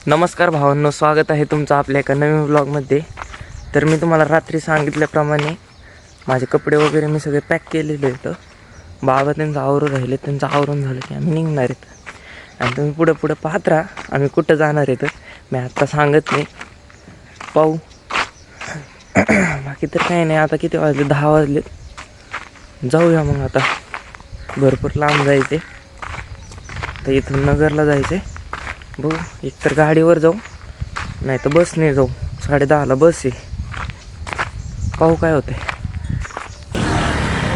नमस्कार भावांनो, स्वागत आहे तुमचं आपल्या एका नवीन व्लॉगमध्ये. तर मी तुम्हाला रात्री सांगितल्याप्रमाणे माझे कपडे वगैरे मी सगळे पॅक केलेले आहेत. बाबा त्यांचं आवरून राहिले, त्यांचं आवरून झालं की आम्ही निघणार आहेत. आणि तुम्ही पुढं पुढं पाहत राहा आम्ही कुठं जाणार आहेत. मी आत्ता सांगत नाही, पाहू. बाकी तर काही नाही. आता किती वाजले? 10 वाजले. जाऊया मग. आता भरपूर लांब जायचे, तर इथून नगरला जायचं आहे. बघू, एकतर गाडीवर जाऊ नाही तर बसने जाऊ. 10:30ला बस आहे, पाहू काय होते.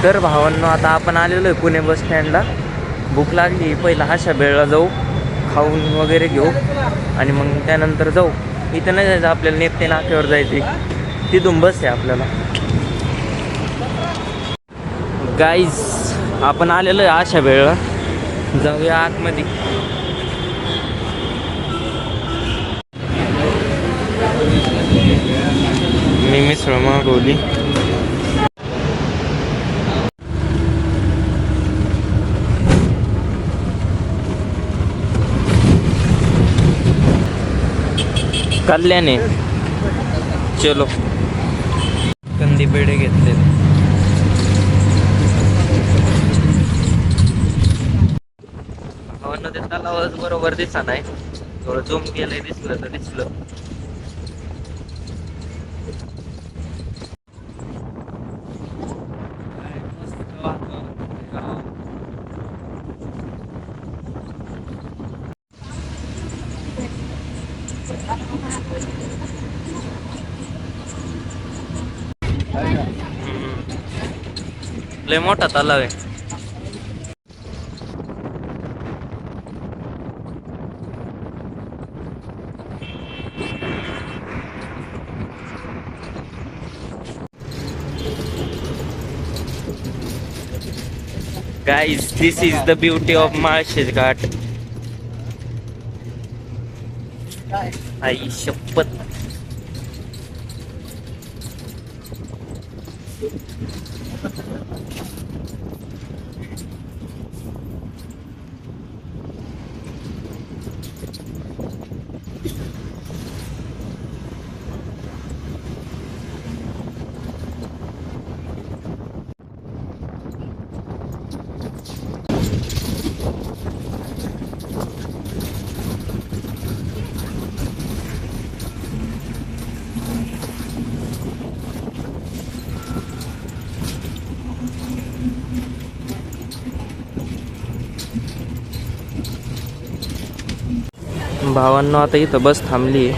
तर भावांनो, आता आपण आलेलो आहे पुणे बस स्टँडला. भूक लागली, पहिला अशा वेळेला जाऊ, खाऊन वगैरे घेऊ आणि मग त्यानंतर जाऊ. इथं नाही जायचं आपल्याला, नेपटे नाक्यावर जायचे, तिथून बस आहे आपल्याला. गाईज, आपण आलेलो आहे अशा वेळेला, जाऊया आतमध्ये. मी मिसळ मागवली. कल्याणे, चलो. कंदी पेढे घेतले. भावांना ते तलावच बरोबर दिसा नाही, थोडं झूम केलंय, दिसलं तर दिसलं. लय मोठा तलाव आहे. Guys, this is the beauty of Malshes Ghat. आई शपथ. भावांनो, आता इथं बस थांबली.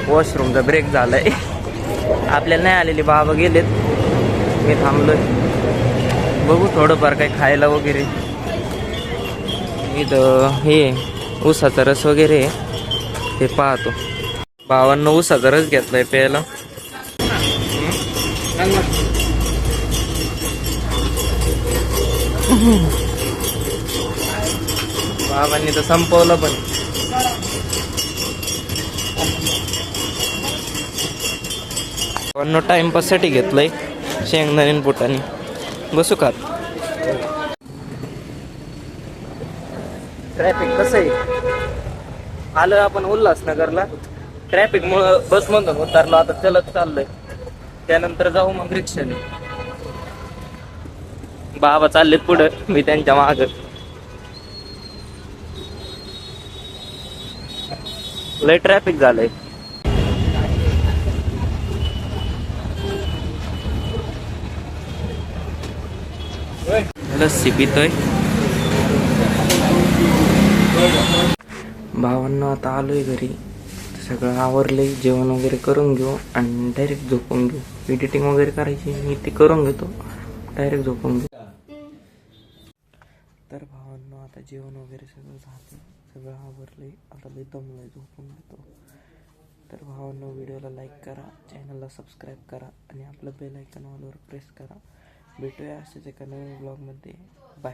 वॉशरूमचा ब्रेक झालाय. आपल्याला नाही आलेली, बाबा गेलेत, मी थांबलोय. बघू थोडंफार काही खायला वगैरे. इथं हे ऊसाचा रस वगैरे ते पाहतो. भावांनो, ऊसाचा रस घेतलाय प्यायला. बाबांनी तर संपवलं पण. टाइमपाससाठी घेतलंय शेंगदाणे पोटाने. बसू का? ट्रॅफिक कसं आहे? आलं आपण उल्हासनगरला. ट्रॅफिक मुळे बस मधून उतरलो, आता चलत चाललंय. त्यानंतर जाऊ मग रिक्षाने. बाबा चाललेत पुढं, मी त्यांच्या माग. लय ट्रॅफिक झालंय. लस्सी पितोय. भावांना आता आलोय घरी, सगळं आवरलंय. जेवण वगैरे करून घेऊ आणि डायरेक्ट झोपून घेऊ. एडिटिंग वगैरे करायची, मी ती करून घेतो, डायरेक्ट झोपून घेऊ. तर भावांना आता जेवण वगैरे सगळं झालं, सगळं आवरलंय. आता लय दमलोय, झोपून घेतो. तर भावांनो, व्हिडिओला लाईक करा, चॅनलला सबस्क्राईब करा आणि आपलं बेल आयकॉन ऑलवर प्रेस करा. भेटूया असेच एका नवीन ब्लॉगमध्ये. बाय.